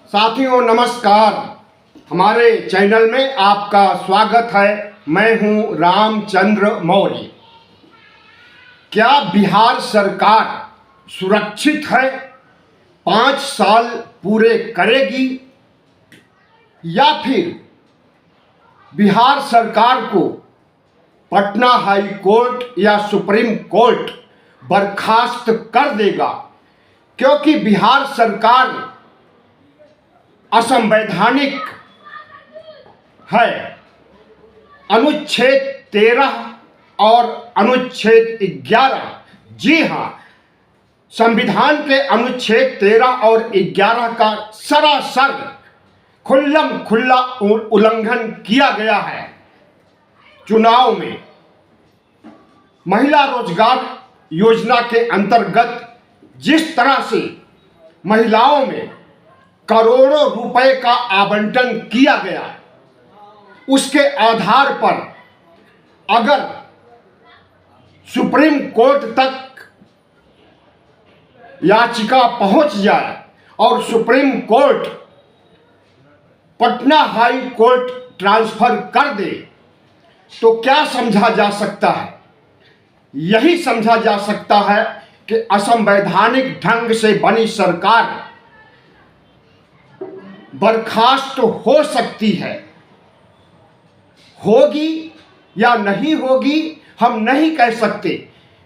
साथियों नमस्कार। हमारे चैनल में आपका स्वागत है। मैं हूं रामचंद्र मौर्य। क्या बिहार सरकार सुरक्षित है? 5 साल पूरे करेगी या फिर बिहार सरकार को पटना हाई कोर्ट या सुप्रीम कोर्ट बर्खास्त कर देगा? क्योंकि बिहार सरकार असंवैधानिक है। अनुच्छेद 13 और अनुच्छेद 11, जी हाँ, संविधान के अनुच्छेद 13 और 11 का सरासर खुल्लम खुल्ला उल्लंघन किया गया है। चुनाव में महिला रोजगार योजना के अंतर्गत जिस तरह से महिलाओं में करोड़ों रुपए का आवंटन किया गया, उसके आधार पर अगर सुप्रीम कोर्ट तक याचिका पहुंच जाए और supreme court Patna high court transfer कर दे, तो क्या समझा जा सकता है? यही समझा जा सकता है कि असंवैधानिक ढंग से बनी सरकार बर्खास्त हो सकती है। होगी या नहीं होगी हम नहीं कह सकते,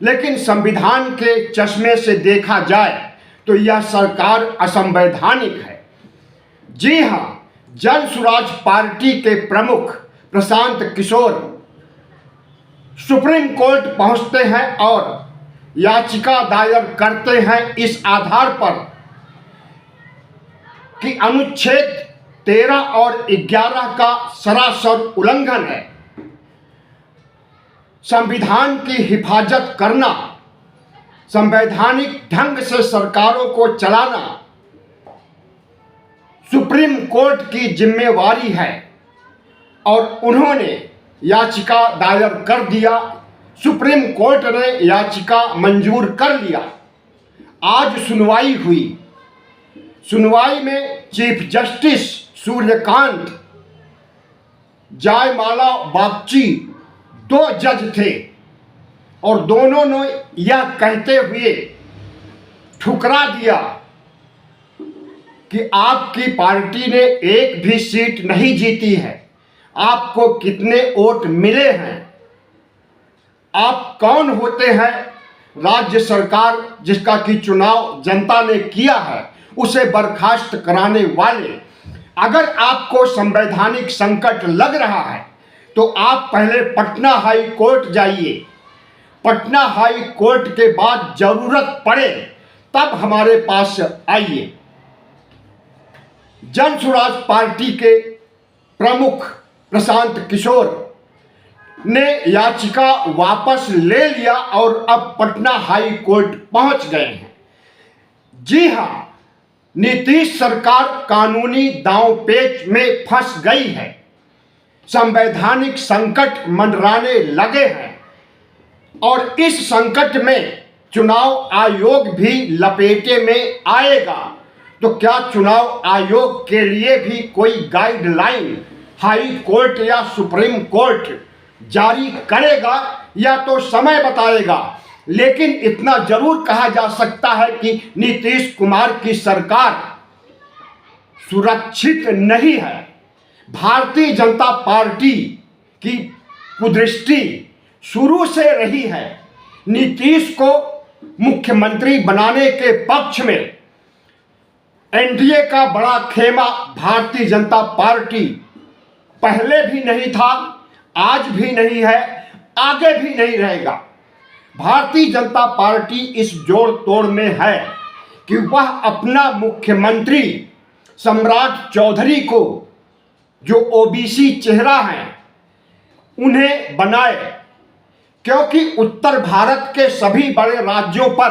लेकिन संविधान के चश्मे से देखा जाए तो यह सरकार असंवैधानिक है। जी हाँ, जन सुराज पार्टी के प्रमुख प्रशांत किशोर सुप्रीम कोर्ट पहुंचते हैं और याचिका दायर करते हैं इस आधार पर कि अनुच्छेद 13 और 11 का सरासर उल्लंघन है। संविधान की हिफाजत करना, संवैधानिक ढंग से सरकारों को चलाना सुप्रीम कोर्ट की जिम्मेवारी है और उन्होंने याचिका दायर कर दिया। सुप्रीम कोर्ट ने याचिका मंजूर कर लिया। आज सुनवाई हुई। सुनवाई में चीफ जस्टिस सूर्यकांत, जयमाला बागची 2 जज थे और दोनों ने यह कहते हुए ठुकरा दिया कि आपकी पार्टी ने एक भी सीट नहीं जीती है। आपको कितने वोट मिले हैं? आप कौन होते हैं? राज्य सरकार जिसका कि चुनाव जनता ने किया है, उसे बर्खास्त कराने वाले। अगर आपको संवैधानिक संकट लग रहा है तो आप पहले पटना हाई कोर्ट जाइए। पटना हाई कोर्ट के बाद जरूरत पड़े तब हमारे पास आइए। जन सुराज पार्टी के प्रमुख प्रशांत किशोर ने याचिका वापस ले लिया और अब पटना हाई कोर्ट पहुंच गए हैं। जी हां, नीतीश सरकार कानूनी दांवपेच में फंस गई है। संवैधानिक संकट मंडराने लगे हैं और इस संकट में चुनाव आयोग भी लपेटे में आएगा। तो क्या चुनाव आयोग के लिए भी कोई गाइडलाइन हाई कोर्ट या सुप्रीम कोर्ट जारी करेगा या तो समय बताएगा। लेकिन इतना जरूर कहा जा सकता है कि नीतीश कुमार की सरकार सुरक्षित नहीं है। भारतीय जनता पार्टी की कुदृष्टि शुरू से रही है नीतीश को मुख्यमंत्री बनाने के पक्ष में। एनडीए का बड़ा खेमा भारतीय जनता पार्टी पहले भी नहीं था, आज भी नहीं है, आगे भी नहीं रहेगा। भारतीय जनता पार्टी इस जोड़ तोड़ में है कि वह अपना मुख्यमंत्री सम्राट चौधरी को, जो ओबीसी चेहरा हैं, उन्हें बनाए। क्योंकि उत्तर भारत के सभी बड़े राज्यों पर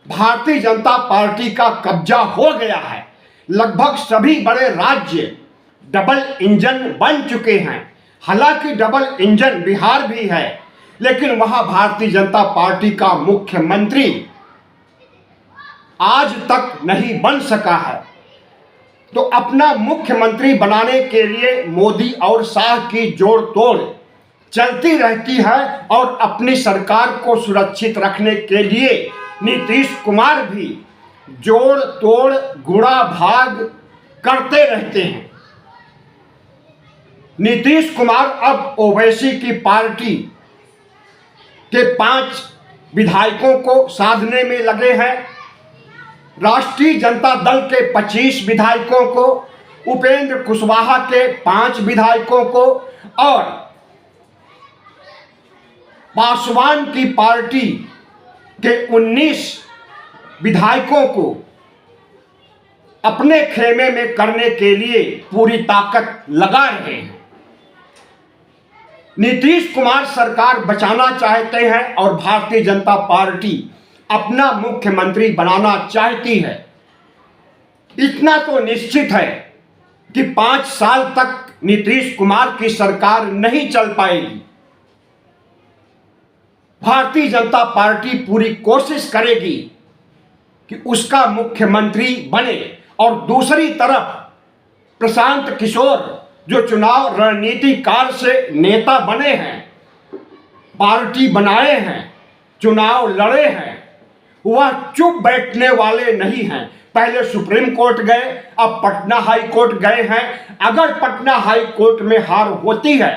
भारतीय जनता पार्टी का कब्जा हो गया है। लगभग सभी बड़े राज्य डबल इंजन बन चुके हैं। हालांकि डबल इंजन बिहार भी है, लेकिन वहां भारतीय जनता पार्टी का मुख्यमंत्री आज तक नहीं बन सका है। तो अपना मुख्यमंत्री बनाने के लिए मोदी और शाह की जोड़ तोड़ चलती रहती है और अपनी सरकार को सुरक्षित रखने के लिए नीतीश कुमार भी जोड़ तोड़ गुणा भाग करते रहते हैं। नीतीश कुमार अब ओवैसी की पार्टी के 5 विधायकों को साधने में लगे हैं। राष्ट्रीय जनता दल के 25 विधायकों को, उपेंद्र कुशवाहा के 5 विधायकों को और पासवान की पार्टी के 19 विधायकों को अपने खेमे में करने के लिए पूरी ताकत लगा रहे हैं। नीतीश कुमार सरकार बचाना चाहते हैं और भारतीय जनता पार्टी अपना मुख्यमंत्री बनाना चाहती है। इतना तो निश्चित है कि 5 साल तक नीतीश कुमार की सरकार नहीं चल पाएगी। भारतीय जनता पार्टी पूरी कोशिश करेगी कि उसका मुख्यमंत्री बने और दूसरी तरफ प्रशांत किशोर जो चुनाव रणनीतिकार से नेता बने हैं, पार्टी बनाए हैं, चुनाव लड़े हैं, वह चुप बैठने वाले नहीं हैं। पहले सुप्रीम कोर्ट गए, अब पटना हाई कोर्ट गए हैं। अगर पटना हाई कोर्ट में हार होती है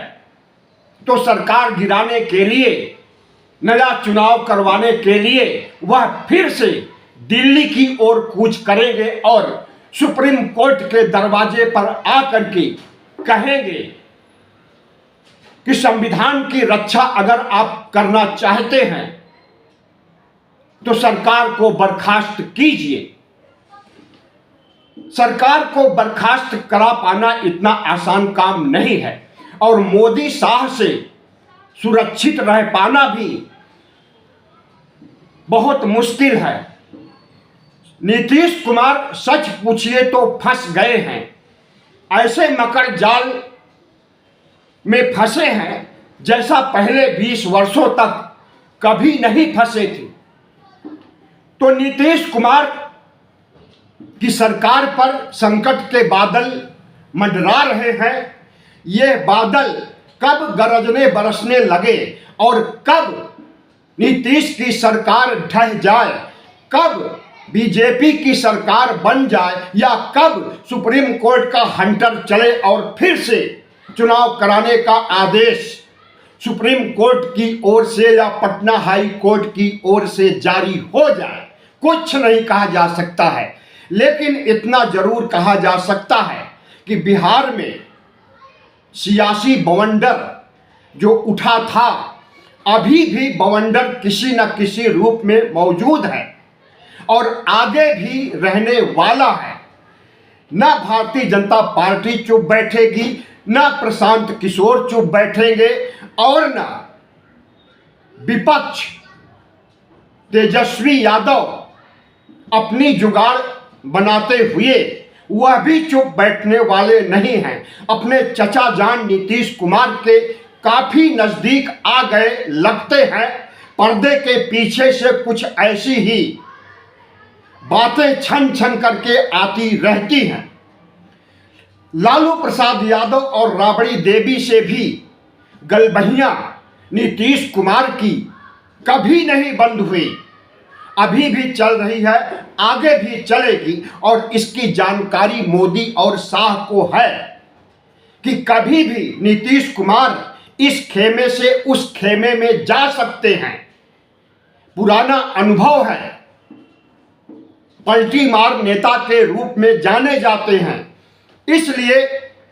तो सरकार गिराने के लिए, नया चुनाव करवाने के लिए वह फिर से दिल्ली की ओर कूच करेंगे और सुप्रीम कोर्ट के दरवाजे पर आकर के कहेंगे कि संविधान की रक्षा अगर आप करना चाहते हैं तो सरकार को बर्खास्त कीजिए। सरकार को बर्खास्त करा पाना इतना आसान काम नहीं है और मोदी शाह से सुरक्षित रह पाना भी बहुत मुश्किल है। नीतीश कुमार सच पूछिए तो फंस गए हैं, ऐसे मकर जाल में फंसे हैं जैसा पहले 20 वर्षों तक कभी नहीं फंसे थे। तो नीतीश कुमार की सरकार पर संकट के बादल मंडरा रहे हैं। ये बादल कब गरजने बरसने लगे और कब नीतीश की सरकार ढह जाए, कब बीजेपी की सरकार बन जाए या कब सुप्रीम कोर्ट का हंटर चले और फिर से चुनाव कराने का आदेश सुप्रीम कोर्ट की ओर से या पटना हाई कोर्ट की ओर से जारी हो जाए, कुछ नहीं कहा जा सकता है। लेकिन इतना जरूर कहा जा सकता है कि बिहार में सियासी बवंडर जो उठा था, अभी भी बवंडर किसी न किसी रूप में मौजूद है और आगे भी रहने वाला है। न भारतीय जनता पार्टी चुप बैठेगी, न प्रशांत किशोर चुप बैठेंगे और न विपक्ष तेजस्वी यादव अपनी जुगाड़ बनाते हुए वह भी चुप बैठने वाले नहीं हैं। अपने चचा जान नीतीश कुमार के काफी नजदीक आ गए लगते हैं। पर्दे के पीछे से कुछ ऐसी ही बातें छन छन करके आती रहती हैं। लालू प्रसाद यादव और राबड़ी देवी से भी गलबहियां नीतीश कुमार की कभी नहीं बंद हुई, अभी भी चल रही है, आगे भी चलेगी। और इसकी जानकारी मोदी और शाह को है कि कभी भी नीतीश कुमार इस खेमे से उस खेमे में जा सकते हैं। पुराना अनुभव है, पलटी मार नेता के रूप में जाने जाते हैं। इसलिए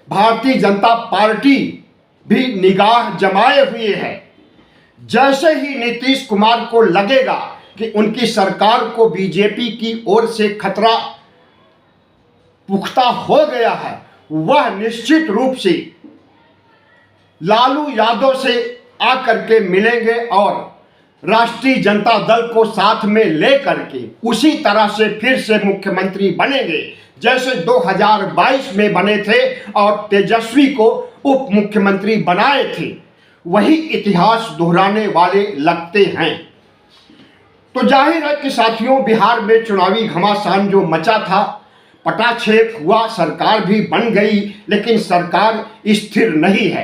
भारतीय जनता पार्टी भी निगाह जमाए हुए है। जैसे ही नीतीश कुमार को लगेगा कि उनकी सरकार को बीजेपी की ओर से खतरा पुख्ता हो गया है, वह निश्चित रूप से लालू यादव से आकर के मिलेंगे और राष्ट्रीय जनता दल को साथ में लेकर के उसी तरह से फिर से मुख्यमंत्री बनेंगे जैसे 2022 में बने थे और तेजस्वी को उप मुख्यमंत्री बनाए थे। वही इतिहास दोहराने वाले लगते हैं। तो जाहिर है कि साथियों, बिहार में चुनावी घमासान जो मचा था, पटाक्षेप हुआ, सरकार भी बन गई, लेकिन सरकार स्थिर नहीं है।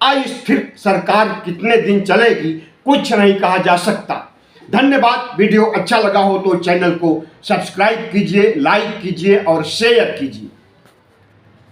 अस्थिर सरकार कितने दिन चलेगी कुछ नहीं कहा जा सकता। धन्यवाद। वीडियो अच्छा लगा हो तो चैनल को सब्सक्राइब कीजिए, लाइक कीजिए और शेयर कीजिए।